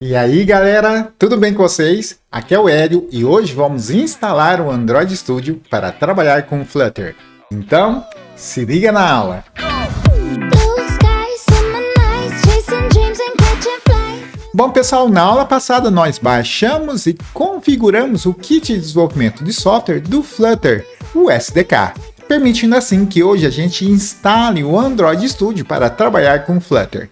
E aí galera, tudo bem com vocês? Aqui é o Hélio e hoje vamos instalar o Android Studio para trabalhar com o Flutter. Então, se liga na aula! Bom pessoal, na aula passada nós baixamos e configuramos o kit de desenvolvimento de software do Flutter, o SDK, permitindo assim que hoje a gente instale o Android Studio para trabalhar com o Flutter.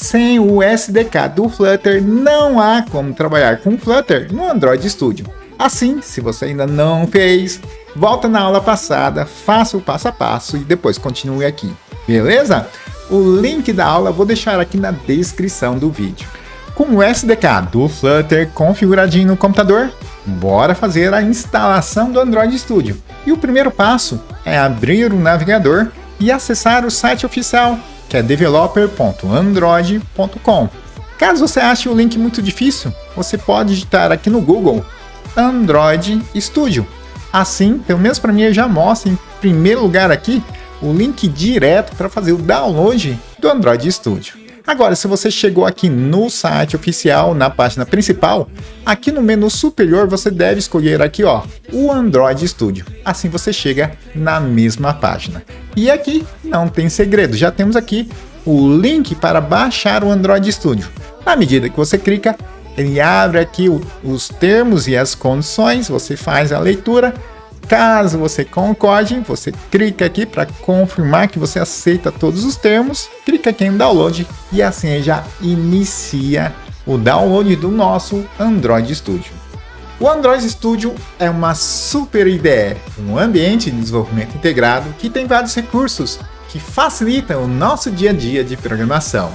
Sem o SDK do Flutter, não há como trabalhar com o Flutter no Android Studio. Assim, se você ainda não fez, volta na aula passada, faça o passo a passo e depois continue aqui, beleza? O link da aula eu vou deixar aqui na descrição do vídeo. Com o SDK do Flutter configuradinho no computador, bora fazer a instalação do Android Studio. E o primeiro passo é abrir o navegador e acessar o site oficial, que é developer.android.com. Caso você ache o link muito difícil, você pode digitar aqui no Google Android Studio. Assim, pelo menos para mim, já mostra em primeiro lugar aqui o link direto para fazer o download do Android Studio. Agora, se você chegou aqui no site oficial, na página principal, aqui no menu superior você deve escolher aqui, ó, o Android Studio. Assim você chega na mesma página. E aqui não tem segredo, já temos aqui o link para baixar o Android Studio. Na medida que você clica, ele abre aqui os termos e as condições, você faz a leitura. Caso você concorde, você clica aqui para confirmar que você aceita todos os termos, clica aqui em download e assim já inicia o download do nosso Android Studio. O Android Studio é uma super IDE, um ambiente de desenvolvimento integrado que tem vários recursos que facilitam o nosso dia a dia de programação.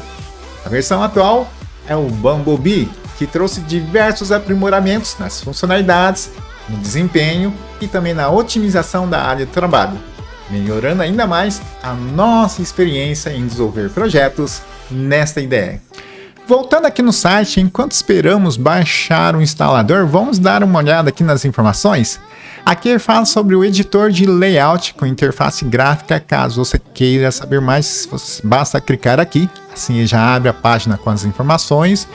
A versão atual é o Bumblebee, que trouxe diversos aprimoramentos nas funcionalidades, no desempenho e também na otimização da área de trabalho, melhorando ainda mais a nossa experiência em desenvolver projetos nesta IDE. Voltando aqui no site, enquanto esperamos baixar o instalador, vamos dar uma olhada aqui nas informações. Aqui ele fala sobre o editor de layout com interface gráfica. Caso você queira saber mais, basta clicar aqui, assim já abre a página com as informações.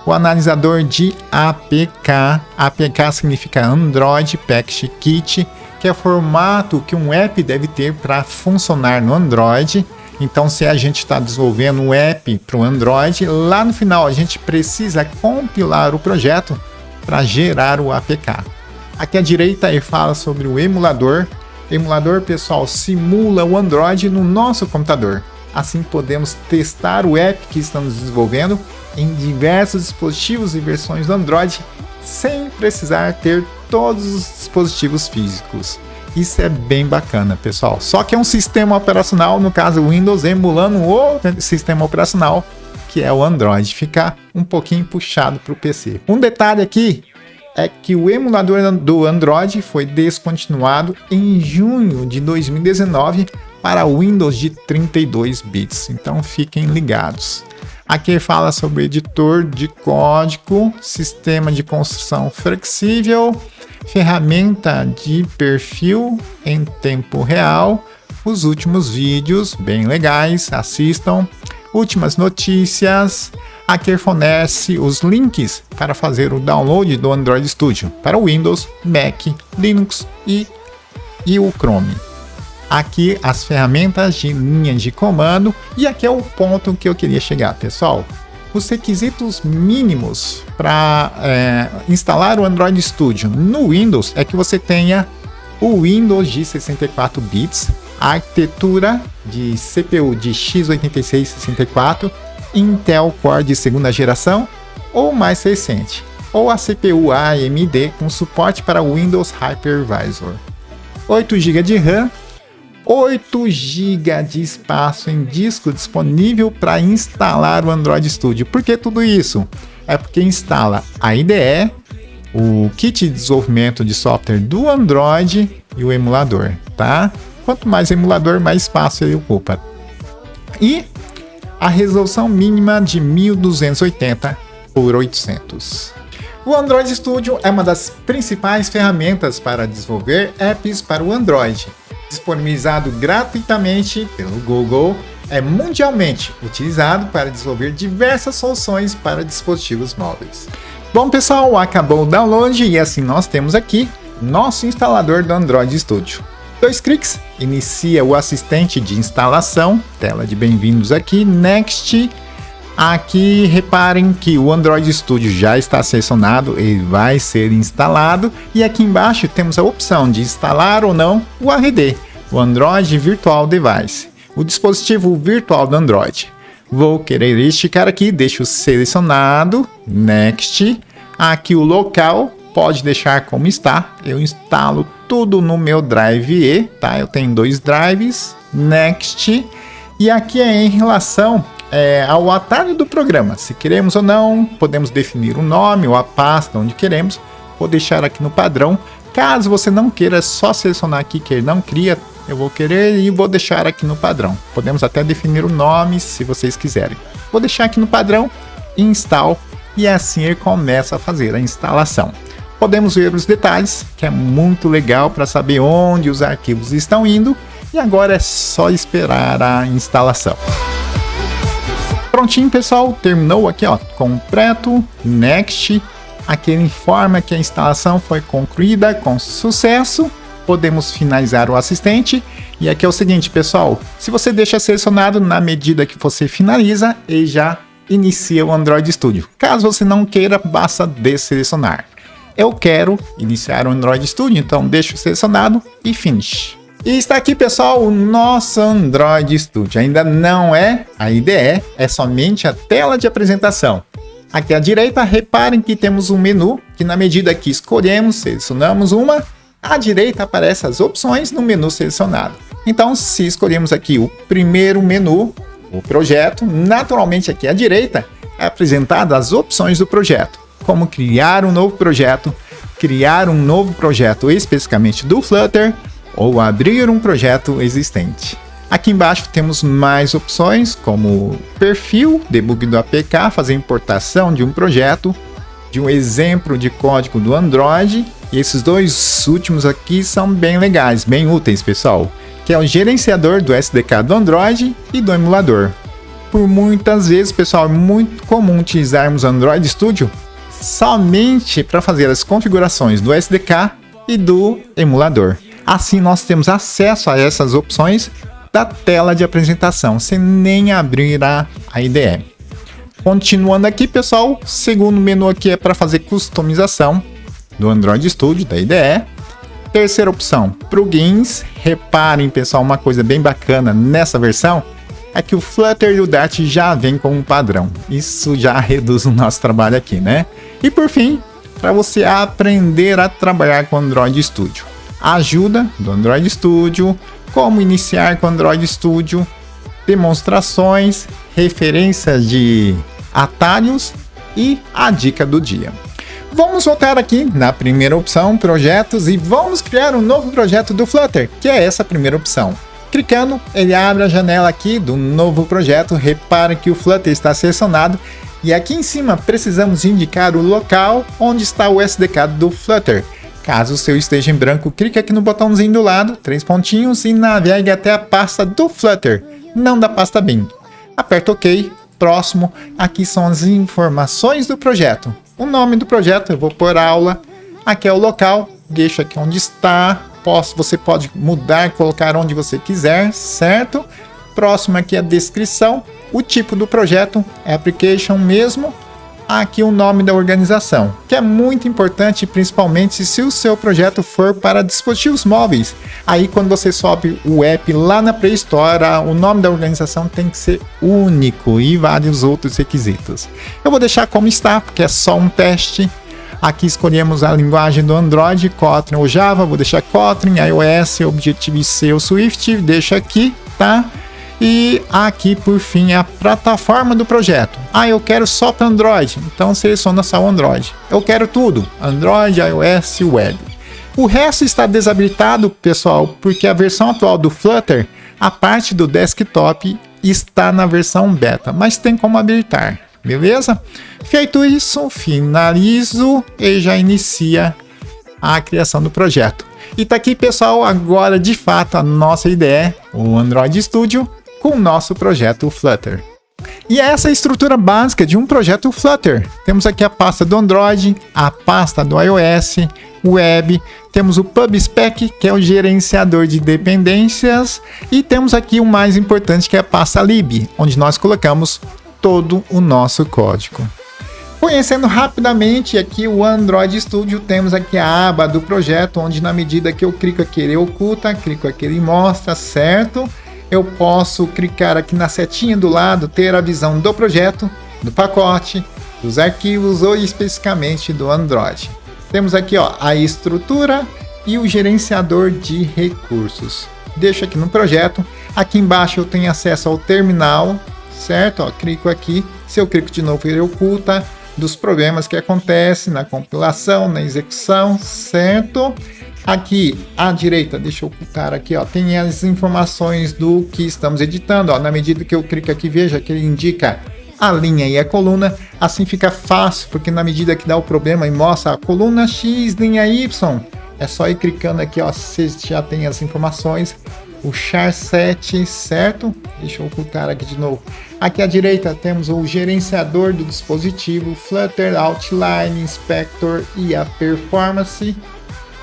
O analisador de APK, APK significa Android Package Kit, que é o formato que um app deve ter para funcionar no Android. Então, se a gente está desenvolvendo um app para o Android, lá no final a gente precisa compilar o projeto para gerar o APK. Aqui à direita ele fala sobre o emulador. Emulador, pessoal, simula o Android no nosso computador. Assim podemos testar o app que estamos desenvolvendo em diversos dispositivos e versões do Android sem precisar ter todos os dispositivos físicos. Isso é bem bacana, pessoal. Só que é um sistema operacional, no caso o Windows, emulando o sistema operacional, que é o Android. Fica um pouquinho puxado para o PC. Um detalhe aqui é que o emulador do Android foi descontinuado em junho de 2019 para Windows de 32 bits. Então fiquem ligados. Aqui fala sobre editor de código, sistema de construção flexível, ferramenta de perfil em tempo real, os últimos vídeos bem legais, assistam, últimas notícias. Aqui fornece os links para fazer o download do Android Studio para Windows, Mac, Linux e o Chrome. Aqui as ferramentas de linha de comando e aqui é o ponto que eu queria chegar, pessoal. Os requisitos mínimos para instalar o Android Studio no Windows é que você tenha o Windows de 64 bits, a arquitetura de CPU de x86-64, Intel Core de segunda geração ou mais recente, ou a CPU AMD com suporte para o Windows Hypervisor, 8 GB de RAM, 8 GB de espaço em disco disponível para instalar o Android Studio. Por que tudo isso? É porque instala a IDE, o kit de desenvolvimento de software do Android e o emulador, tá? Quanto mais emulador, mais espaço ele ocupa. E a resolução mínima de 1280 por 800. O Android Studio é uma das principais ferramentas para desenvolver apps para o Android. Disponibilizado gratuitamente pelo Google, é mundialmente utilizado para desenvolver diversas soluções para dispositivos móveis. Bom pessoal, acabou o download e assim nós temos aqui nosso instalador do Android Studio. 2 cliques, inicia o assistente de instalação, tela de bem-vindos aqui, Next. Aqui reparem que o Android Studio já está selecionado, ele vai ser instalado e aqui embaixo temos a opção de instalar ou não o ARD, o Android Virtual Device, o dispositivo virtual do Android. Vou querer esticar aqui, deixo selecionado, Next. Aqui o local, pode deixar como está, eu instalo tudo no meu Drive E, tá? Eu tenho 2 drives, Next. E aqui é em relação ao atalho do programa, se queremos ou não, podemos definir o nome ou a pasta onde queremos, vou deixar aqui no padrão. Caso você não queira, é só selecionar aqui que ele não cria, eu vou querer e vou deixar aqui no padrão. Podemos até definir o nome se vocês quiserem. Vou deixar aqui no padrão, install, e assim ele começa a fazer a instalação. Podemos ver os detalhes, que é muito legal para saber onde os arquivos estão indo, e agora é só esperar a instalação. Prontinho pessoal, terminou aqui ó, completo, Next. Aqui ele informa que a instalação foi concluída com sucesso. Podemos finalizar o assistente. E aqui é o seguinte pessoal, se você deixa selecionado, na medida que você finaliza, ele já inicia o Android Studio. Caso você não queira, basta desselecionar. Eu quero iniciar o Android Studio, então deixo selecionado e finish. E está aqui pessoal o nosso Android Studio, ainda não é a IDE, é somente a tela de apresentação. Aqui à direita, reparem que temos um menu, que na medida que escolhemos, selecionamos uma, à direita aparecem as opções no menu selecionado. Então se escolhemos aqui o primeiro menu, o projeto, naturalmente aqui à direita é apresentado as opções do projeto, como criar um novo projeto especificamente do Flutter, ou abrir um projeto existente. Aqui embaixo temos mais opções como perfil, debug do APK, fazer importação de um projeto, de um exemplo de código do Android. E esses 2 últimos aqui são bem legais, bem úteis pessoal, que é o gerenciador do SDK do Android e do emulador. Por muitas vezes pessoal, é muito comum utilizarmos o Android Studio somente para fazer as configurações do SDK e do emulador. Assim nós temos acesso a essas opções da tela de apresentação, sem nem abrir a IDE. Continuando aqui pessoal, o segundo menu aqui é para fazer customização do Android Studio, da IDE. Terceira opção, plugins. Reparem pessoal, uma coisa bem bacana nessa versão é que o Flutter e o Dart já vem como padrão. Isso já reduz o nosso trabalho aqui, né? E por fim, para você aprender a trabalhar com o Android Studio. Ajuda do Android Studio, como iniciar com o Android Studio, demonstrações, referências de atalhos e a dica do dia. Vamos voltar aqui na primeira opção, projetos, e vamos criar um novo projeto do Flutter, que é essa primeira opção. Clicando, ele abre a janela aqui do novo projeto. Reparem que o Flutter está selecionado e aqui em cima precisamos indicar o local onde está o SDK do Flutter. Caso o seu esteja em branco, clique aqui no botãozinho do lado, 3 pontinhos, e navegue até a pasta do Flutter, não da pasta bin. Aperta OK, próximo, aqui são as informações do projeto. O nome do projeto, eu vou pôr aula, aqui é o local, deixa aqui onde está, você pode mudar, colocar onde você quiser, certo? Próximo aqui é a descrição, o tipo do projeto, é application mesmo. Aqui o nome da organização, que é muito importante, principalmente se o seu projeto for para dispositivos móveis. Aí quando você sobe o app lá na Play Store, o nome da organização tem que ser único e vários outros requisitos. Eu vou deixar como está, porque é só um teste. Aqui escolhemos a linguagem do Android, Kotlin ou Java, vou deixar Kotlin, iOS, Objective-C ou Swift, deixa aqui, tá? E aqui por fim é a plataforma do projeto. Eu quero só para Android, então seleciona só o Android. Eu quero tudo, Android, iOS e Web. O resto está desabilitado, pessoal, porque a versão atual do Flutter, a parte do desktop está na versão beta, mas tem como habilitar, beleza? Feito isso, finalizo e já inicia a criação do projeto. E tá aqui, pessoal, agora de fato a nossa IDE, o Android Studio, com o nosso projeto Flutter. E essa é a estrutura básica de um projeto Flutter. Temos aqui a pasta do Android, a pasta do iOS, Web, temos o PubSpec, que é o gerenciador de dependências, e temos aqui o mais importante, que é a pasta lib, onde nós colocamos todo o nosso código. Conhecendo rapidamente aqui o Android Studio, temos aqui a aba do projeto, onde na medida que eu clico aqui ele oculta, clico aqui ele mostra, certo? Eu posso clicar aqui na setinha do lado, ter a visão do projeto, do pacote, dos arquivos ou especificamente do Android. Temos aqui ó, a estrutura e o gerenciador de recursos. Deixo aqui no projeto. Aqui embaixo eu tenho acesso ao terminal, certo? Ó, clico aqui. Se eu clico de novo, ele oculta dos problemas que acontecem na compilação, na execução, certo? Aqui à direita, deixa eu ocultar aqui, ó, tem as informações do que estamos editando. Ó, na medida que eu clico aqui, veja que ele indica a linha e a coluna. Assim fica fácil, porque na medida que dá o problema e mostra a coluna X, linha Y, é só ir clicando aqui, ó, você já tem as informações. O char7, certo? Deixa eu ocultar aqui de novo. Aqui à direita temos o gerenciador do dispositivo, Flutter, Outline, Inspector e a Performance.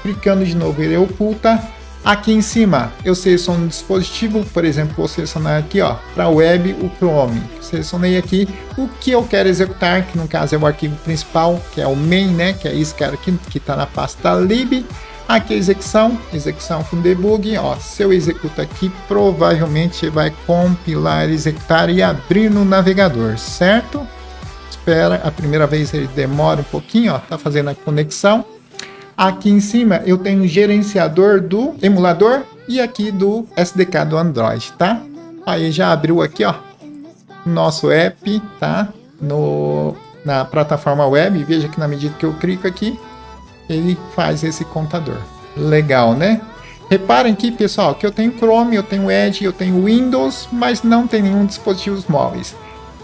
Clicando de novo, ele oculta. Aqui em cima, eu seleciono o dispositivo, por exemplo, vou selecionar aqui, ó, para web, o Chrome. Selecionei aqui o que eu quero executar, que no caso é o arquivo principal, que é o main, né, que é esse cara aqui, que está na pasta lib. Aqui a execução com debug, ó, se eu executo aqui, provavelmente vai compilar, executar e abrir no navegador, certo? Espera, a primeira vez ele demora um pouquinho, ó, tá fazendo a conexão. Aqui em cima eu tenho o gerenciador do emulador e aqui do SDK do Android, tá? Aí já abriu aqui, ó, nosso app, tá? Na plataforma web. Veja que na medida que eu clico aqui, ele faz esse contador. Legal, né? Reparem aqui, pessoal, que eu tenho Chrome, eu tenho Edge, eu tenho Windows, mas não tem nenhum dispositivos móveis.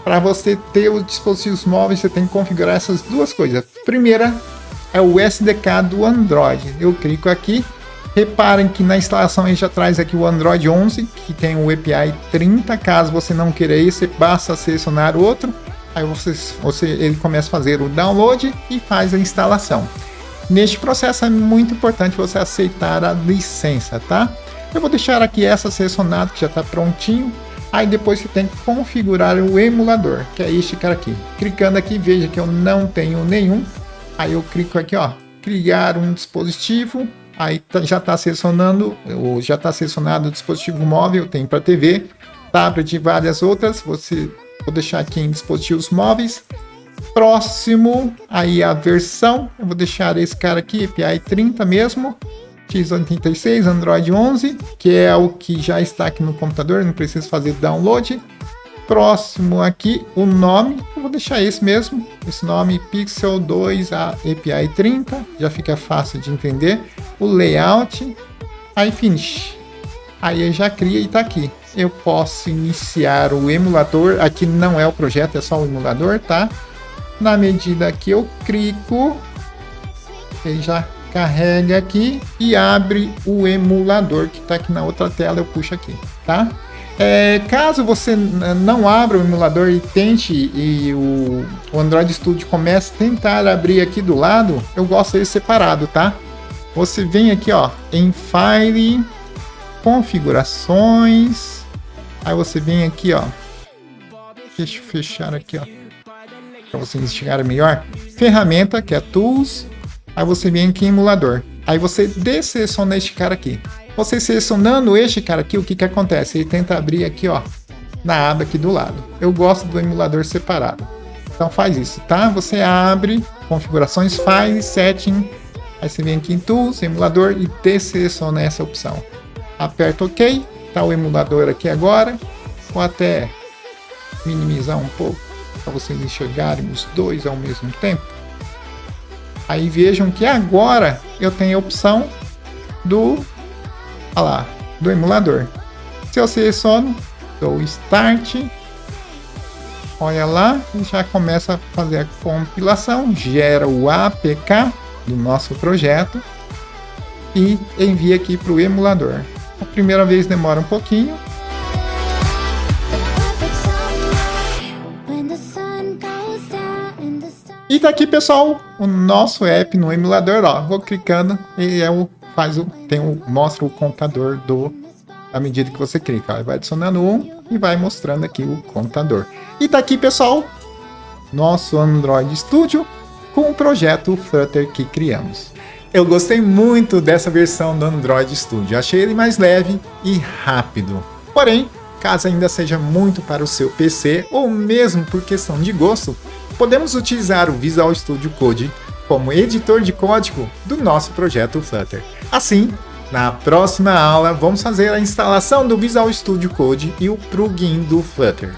Para você ter os dispositivos móveis, você tem que configurar essas duas coisas. Primeira é o SDK do Android. Eu clico aqui. Reparem que na instalação ele já traz aqui o Android 11, que tem o API 30. Caso você não queira esse, basta selecionar outro. Aí ele começa a fazer o download e faz a instalação. Neste processo é muito importante você aceitar a licença, tá? Eu vou deixar aqui essa selecionada, que já está prontinho. Aí depois você tem que configurar o emulador, que é este cara aqui. Clicando aqui, veja que eu não tenho nenhum. Aí eu clico aqui, ó, criar um dispositivo. Aí já está selecionando, já está selecionado o dispositivo móvel, tem para TV, tablet e várias outras. Vou deixar aqui em dispositivos móveis. Próximo, aí a versão, eu vou deixar esse cara aqui, API 30 mesmo, x86, Android 11, que é o que já está aqui no computador, não preciso fazer download. Próximo aqui, o nome, eu vou deixar esse mesmo, esse nome Pixel 2 API 30, já fica fácil de entender. O layout, aí finish, aí eu já cria e está aqui. Eu posso iniciar o emulador, aqui não é o projeto, é só o emulador, tá? Na medida que eu clico, ele já carrega aqui e abre o emulador que está aqui na outra tela, eu puxo aqui, tá? Caso você não abra o emulador e tente, e o Android Studio comece a tentar abrir aqui do lado, eu gosto dele separado, tá? Você vem aqui, ó, em File, Configurações, aí você vem aqui, ó, deixa eu fechar aqui, ó, para vocês enxergarem melhor, ferramenta, que é Tools, aí você vem aqui em emulador, aí você deseleciona este cara aqui. Você selecionando este cara aqui, o que acontece? Ele tenta abrir aqui, ó, na aba aqui do lado. Eu gosto do emulador separado. Então faz isso, tá? Você abre, configurações, File, Setting, aí você vem aqui em Tools, emulador e deseleciona essa opção. Aperta OK, tá o emulador aqui agora. Vou até minimizar um pouco, para vocês enxergarem os dois ao mesmo tempo. Aí vejam que agora eu tenho a opção do emulador. Se eu seleciono, dou Start, olha lá, e já começa a fazer a compilação, gera o APK do nosso projeto e envia aqui para o emulador. A primeira vez demora um pouquinho. E tá aqui, pessoal, o nosso app no emulador, ó. Vou clicando e mostra o contador à medida que você clica. Ó, vai adicionando um e vai mostrando aqui o contador. E tá aqui, pessoal, nosso Android Studio com o projeto Flutter que criamos. Eu gostei muito dessa versão do Android Studio. Achei ele mais leve e rápido. Porém, caso ainda seja muito para o seu PC ou mesmo por questão de gosto, podemos utilizar o Visual Studio Code como editor de código do nosso projeto Flutter. Assim, na próxima aula, vamos fazer a instalação do Visual Studio Code e o plugin do Flutter.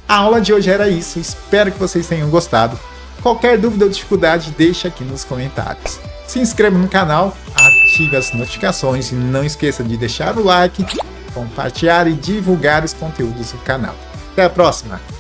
A aula de hoje era isso, espero que vocês tenham gostado. Qualquer dúvida ou dificuldade, deixa aqui nos comentários. Se inscreva no canal, ative as notificações e não esqueça de deixar o like, compartilhar e divulgar os conteúdos do canal. Até a próxima!